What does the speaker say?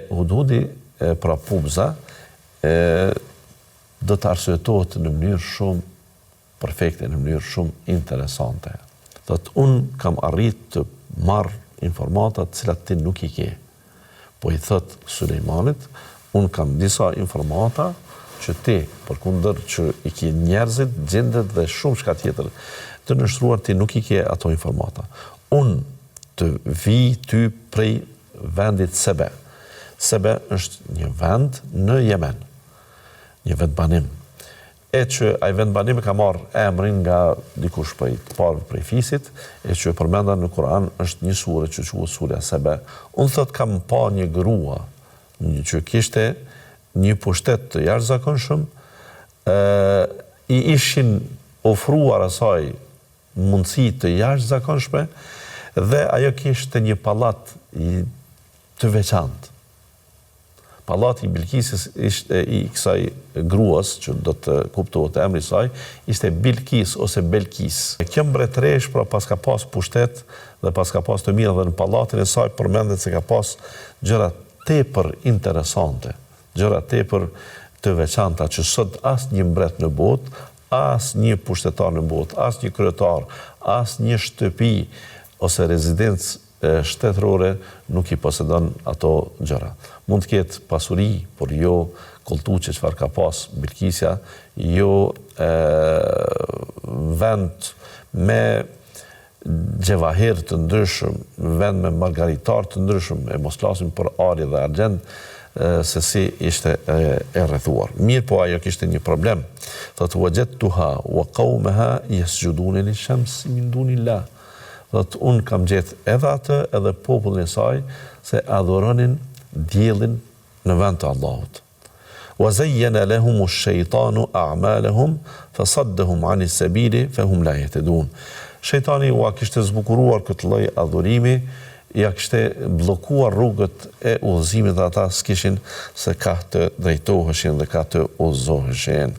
Hudhudi pra Pubza do të arsyetohet në mënyrë shumë perfekte, në mënyrë shumë interesante. Thotë, unë kam arrit të marr informata të cilat ti nuk i ke. Po i thot Sulejmanit, unë kam disa informata që ti, përkundër që i ke njerëzit, gjendet dhe shumë shka tjetër të nështruar, ti nuk i ke ato informata. Unë të vi ty prej vendit Sebe. Sebe është një vend në Jemen, një vend banim. Që ai vend banim ka marrë emrin nga dikush prej të parë prej fisit, që përmenda në Kur'an është një sure që quhet Surja Sebe. Unë thot kam pa një grua që kishte një pushtet të jashtëzakonshëm, i ishin ofruar asaj mundësi të jashtëzakonshme dhe ajo kishte një pallat të veçantë. Pallati i Bilkisis ishte i kësaj gruas, që do të kuptohet emri i saj, ishte Bilkis ose Belkis. Kjo mbretëresh pra pas ka pas pushtet dhe pas ka pas të mira dhe në pallatin e saj përmendet se ka pas gjëra tepër interesante, gjëra tepër të veçanta që sot as një mbret në botë, as një pushtetar në botë, as një kryetar, as një shtëpi ose rezidencë shtetërore nuk i posedon ato gjëra. Mund të ketë pasuri, por jo kolltuçe çfarë ka pas Bilkisja, jo vend me gjevahir të ndryshëm, vend me margaritar të ndryshëm, e mos flasim për ari dhe argjend, se si ishte e rrethuar. Mirë po ajo kishte një problem. Thotë wajadtuha wa qaumaha yasjuduna lish-shamsi min dunillah. Thotë unë kam gjetë edhe atë edhe popullin e saj se adhuronin diellin në vend të Allahut. Wa zayyana lahum ash-shaytanu a'malahum fasaddahum 'ani as-sabili fahum la yahtadun. Shejtani u kishte zbukuruar këtë lloj adhurimi, ja kishte bllokuar rrugët e udhëzimit dhe ata s'kishin se ka të drejtoheshin dhe ka të udhëzoheshin.